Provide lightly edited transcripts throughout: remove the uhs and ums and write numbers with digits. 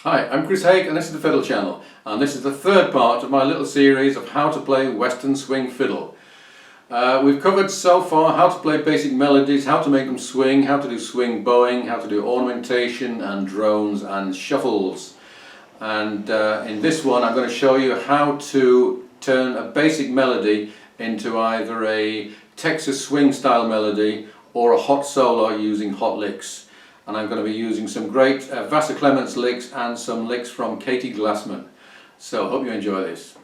Hi, I'm Chris Haigh and this is the Fiddle channel, and this is the third part of my little series of how to play Western swing fiddle. We've covered so far how to play basic melodies, how to make them swing, how to do swing bowing, how to do ornamentation and drones and shuffles. And in this one I'm going to show you how to turn a basic melody into either a Texas swing style melody or a hot solo using hot licks. And I'm going to be using some great Vassar Clements licks and some licks from Katie Glassman. So hope you enjoy this.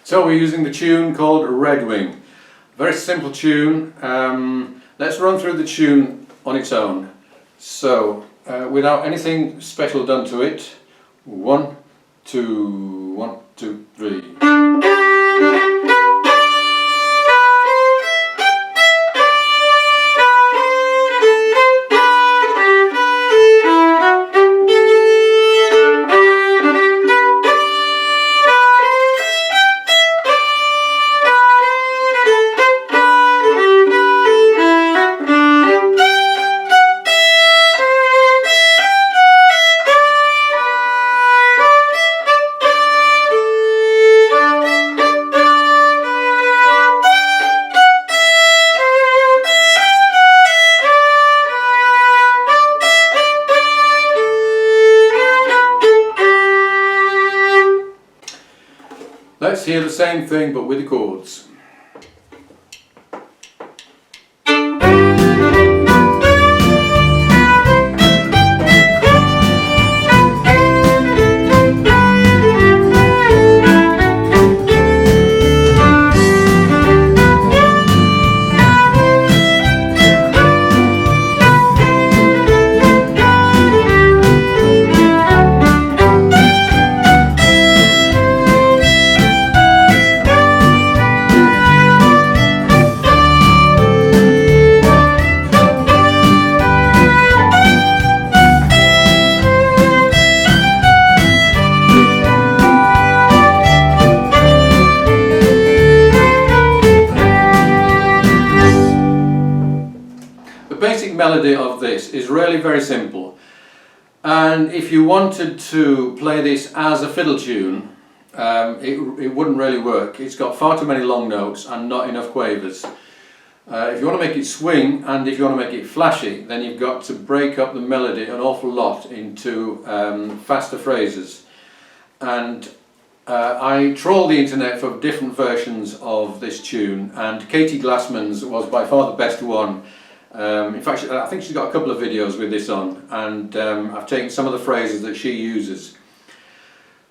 So we're using the tune called Redwing. Very simple tune. Let's run through the tune on its own. So without anything special done to it. 1, 2, 1, 2, 3. Let's hear the same thing but with the chords. The basic melody of this is really very simple, and if you wanted to play this as a fiddle tune it wouldn't really work. It's got far too many long notes and not enough quavers. If you want to make it swing and if you want to make it flashy, then you've got to break up the melody an awful lot into faster phrases. And I trawled the internet for different versions of this tune, and Katie Glassman's was by far the best one. In fact, I think she's got a couple of videos with this on, and I've taken some of the phrases that she uses.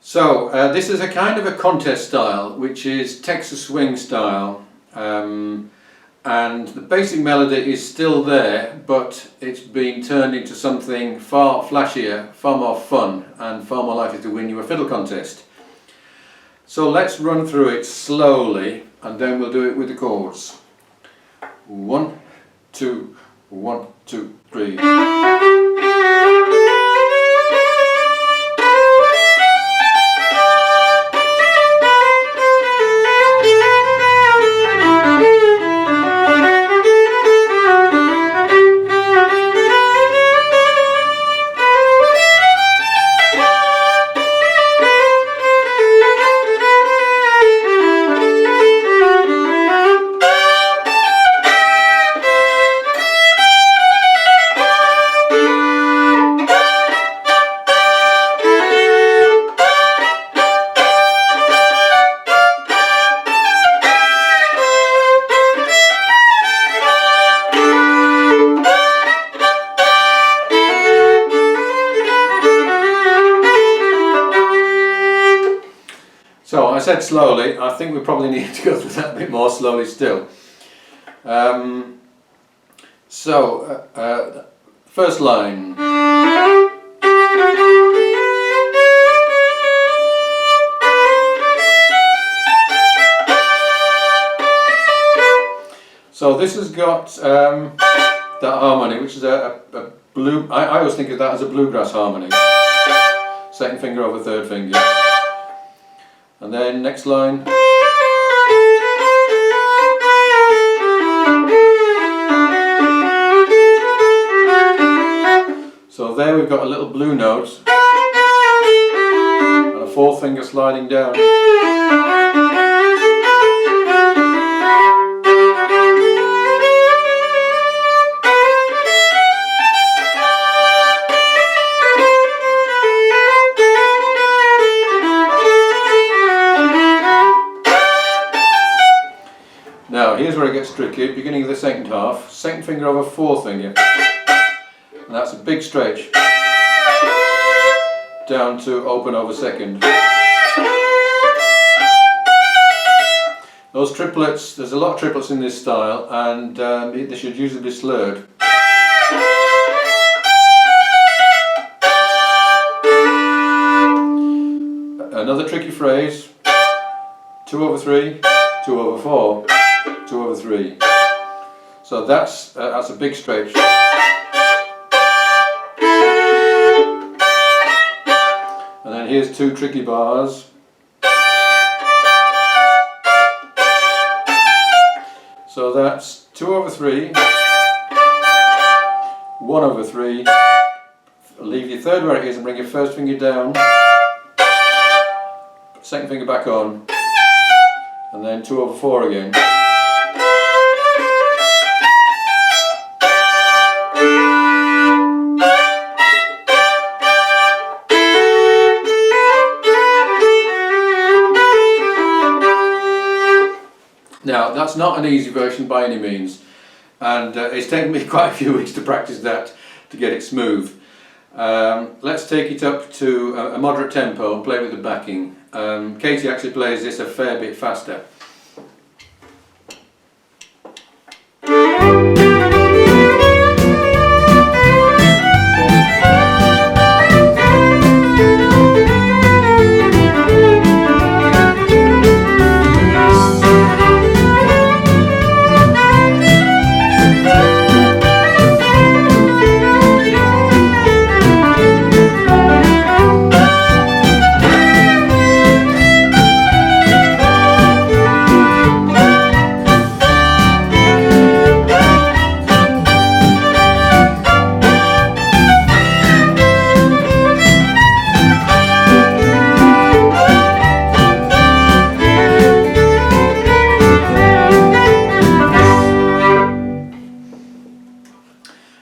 So this is a kind of a contest style, which is Texas swing style, and the basic melody is still there, but it's been turned into something far flashier, far more fun, and far more likely to win you a fiddle contest. So let's run through it slowly, and then we'll do it with the chords. 1, 2, 1, 2, 3. said slowly, I think we probably need to go through that a bit more slowly still. First line. So this has got that harmony, which is a blue. I always think of that as a bluegrass harmony. Second finger over third finger, and then next line. So there we've got a little blue note and a fourth finger sliding down. Now here's where it gets tricky, beginning of the second half, second finger over fourth finger, and that's a big stretch, down to open over second. Those triplets, there's a lot of triplets in this style, and they should usually be slurred. Another tricky phrase, 2 over 3, 2 over 4. 2 over 3. So that's a big stretch. And then here's 2 tricky bars. So that's 2 over 3, 1 over 3. Leave your third where it is and bring your first finger down. Second finger back on. And then 2 over 4 again. Now that's not an easy version by any means, and it's taken me quite a few weeks to practice that to get it smooth. Let's take it up to a moderate tempo and play with the backing. Katie actually plays this a fair bit faster.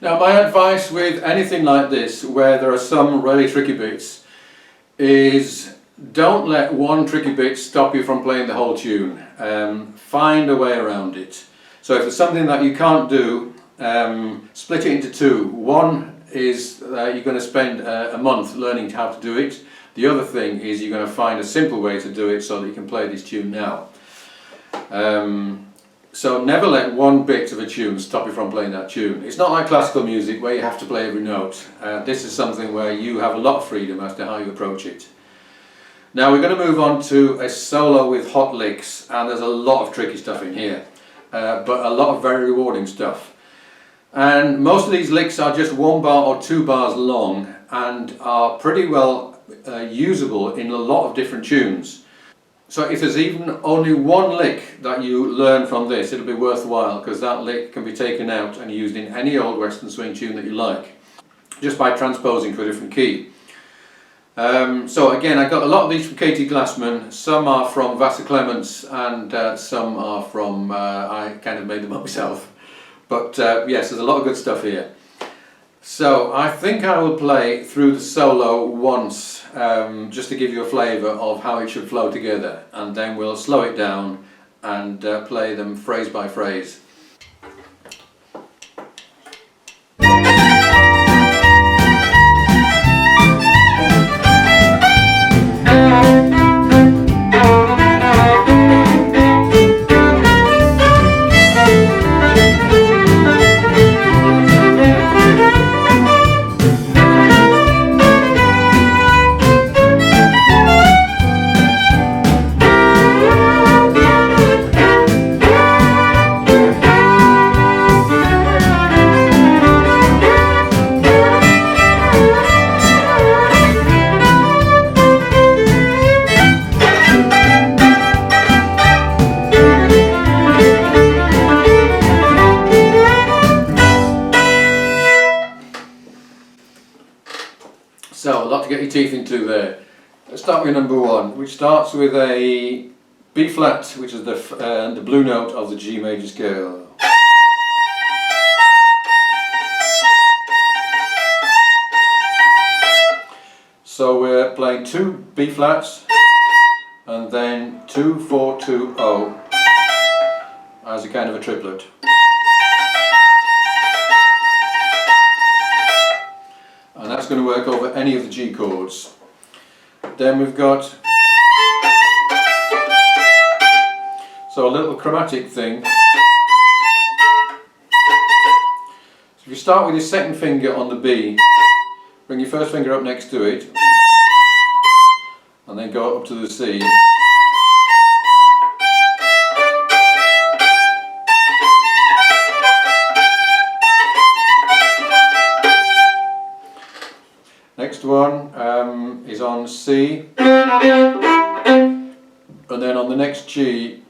Now my advice with anything like this, where there are some really tricky bits, is don't let one tricky bit stop you from playing the whole tune. Find a way around it. So if there's something that you can't do, split it into 2. One is you're going to spend a month learning how to do it. The other thing is you're going to find a simple way to do it so that you can play this tune now. So never let one bit of a tune stop you from playing that tune. It's not like classical music where you have to play every note. This is something where you have a lot of freedom as to how you approach it. Now we're going to move on to a solo with hot licks, and there's a lot of tricky stuff in here, but a lot of very rewarding stuff. And most of these licks are just 1 bar or 2 bars long and are pretty well usable in a lot of different tunes. So if there's even only one lick that you learn from this, it'll be worthwhile, because that lick can be taken out and used in any old Western swing tune that you like, just by transposing to a different key. So again, I got a lot of these from Katie Glassman. Some are from Vassar, Clements, and some are from, I kind of made them up myself. But yes, there's a lot of good stuff here. So I think I will play through the solo once, just to give you a flavour of how it should flow together, and then we'll slow it down and play them phrase by phrase. So a lot to get your teeth into there. Let's start with number 1, which starts with a B flat, which is the blue note of the G major scale. So we're playing 2 B flats and then 2, 4, 2, 0 as a kind of a triplet. And that's going to work over any of the G chords. Then we've got a little chromatic thing. So if you start with your second finger on the B, bring your first finger up next to it, and then go up to the C. Next one is on C, and then on the next G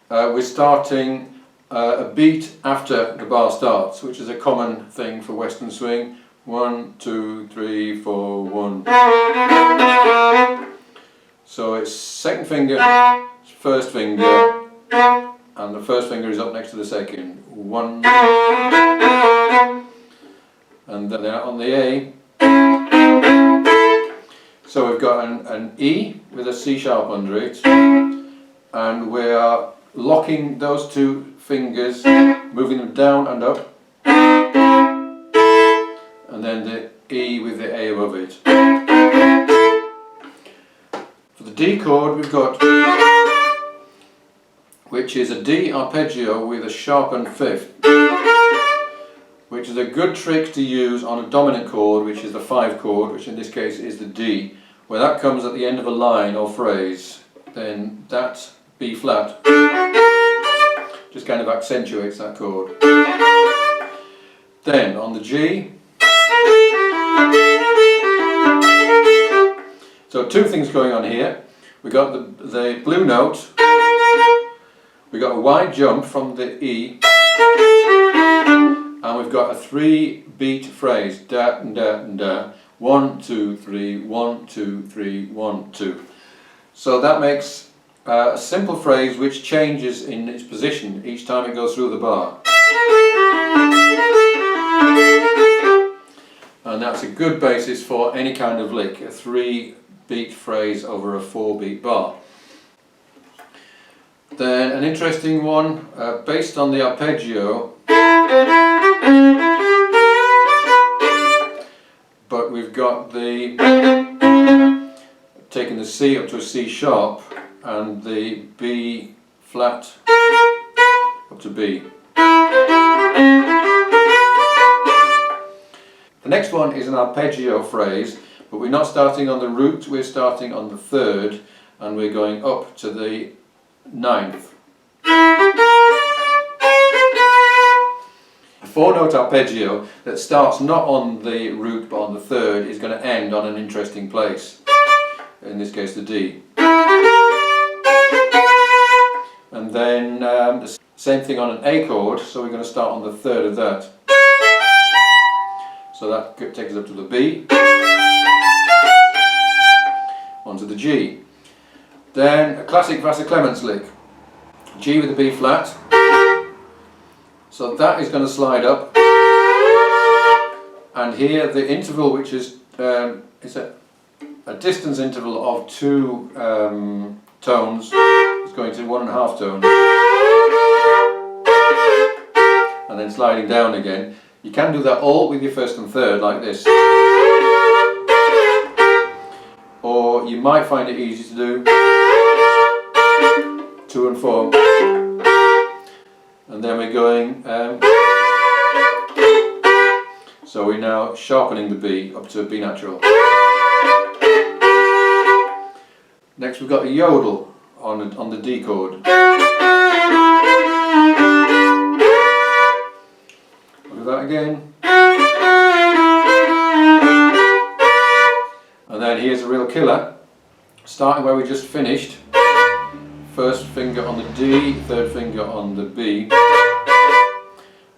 we're starting a beat after the bar starts, which is a common thing for Western swing. 1, 2, 3, 4, 1. So it's second finger, first finger, and the first finger is up next to the second. 1, and then on the A. So we've got an E with a C sharp under it, and we are locking those 2 fingers, moving them down and up, and then the E with the A above it. For the D chord we've got, which is a D arpeggio with a sharpened 5th, which is a good trick to use on a dominant chord, which is the 5 chord, which in this case is the D. Where that comes at the end of a line or phrase, then that B flat just kind of accentuates that chord. Then on the G, so 2 things going on here. We got the blue note, we got a wide jump from the E, and we've got a 3 beat phrase, da and da and da. 1, 2, 3, 1, 2, 3, 1, 2. So that makes a simple phrase which changes in its position each time it goes through the bar. And that's a good basis for any kind of lick, a 3 beat phrase over a 4 beat bar. Then an interesting one, based on the arpeggio, but we've got taking the C up to a C sharp and the B flat up to B. The next one is an arpeggio phrase, but we're not starting on the root, we're starting on the 3rd, and we're going up to the 9th. A 4-note arpeggio that starts not on the root but on the 3rd is going to end on an interesting place, in this case the D. And then the same thing on an A chord, so we're going to start on the 3rd of that. So that takes us up to the B, onto the G. Then a classic Vassar Clements lick, G with the B flat. So that is going to slide up, and here the interval, which is a distance interval of 2 tones, is going to 1.5 tone, and then sliding down again. You can do that all with your 1st and 3rd like this, or you might find it easy to do 2 and 4. And then we're going, so we're now sharpening the B up to a B natural. Next we've got a yodel on the D chord. I'll do that again. And then here's a real killer, starting where we just finished. First finger on the D, 3rd finger on the B,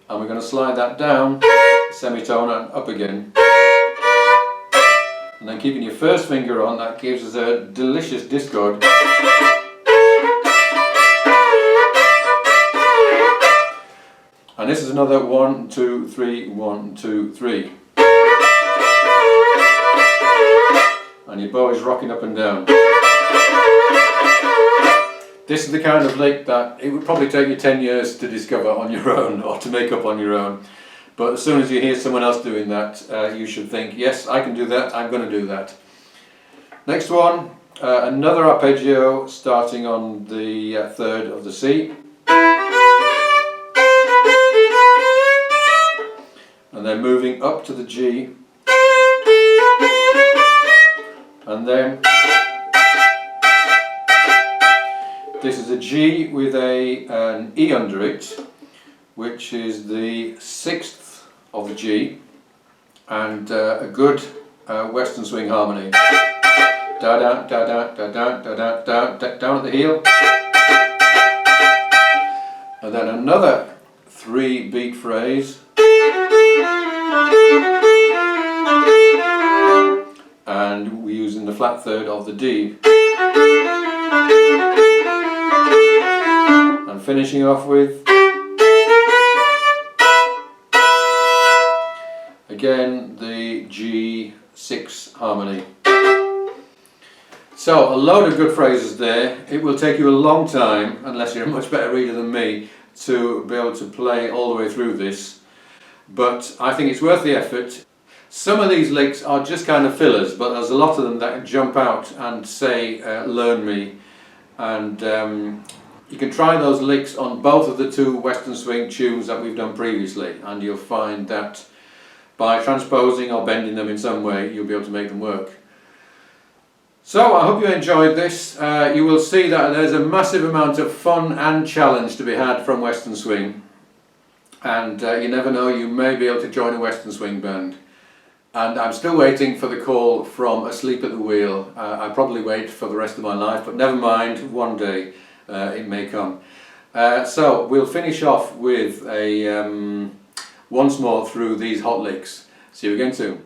and we're going to slide that down, semitone, and up again. And then keeping your first finger on, that gives us a delicious discord. And this is another 1, 2, 3, 1, 2, 3. And your bow is rocking up and down. This is the kind of lick that it would probably take you 10 years to discover on your own, or to make up on your own. But as soon as you hear someone else doing that, you should think, yes, I can do that, I'm going to do that. Next one, another arpeggio starting on the third of the C. And then moving up to the G. And then this is a G with an E under it, which is the 6th of the G, and a good Western swing harmony. Da da da da da da da da da, down at the heel, and then another 3-beat phrase, and we're using the flat third of the D, and finishing off with again the G6 harmony. So a load of good phrases there. It will take you a long time, unless you're a much better reader than me, to be able to play all the way through this, but I think it's worth the effort. Some of these licks are just kind of fillers, but there's a lot of them that jump out and say learn me, and you can try those licks on both of the 2 Western swing tunes that we've done previously, and you'll find that by transposing or bending them in some way, you'll be able to make them work. So I hope you enjoyed this. You will see that there's a massive amount of fun and challenge to be had from Western swing, and you never know, you may be able to join a Western swing band. And I'm still waiting for the call from Asleep at the Wheel. I'll probably wait for the rest of my life, but never mind, one day it may come. So we'll finish off with a once more through these hot licks. See you again soon.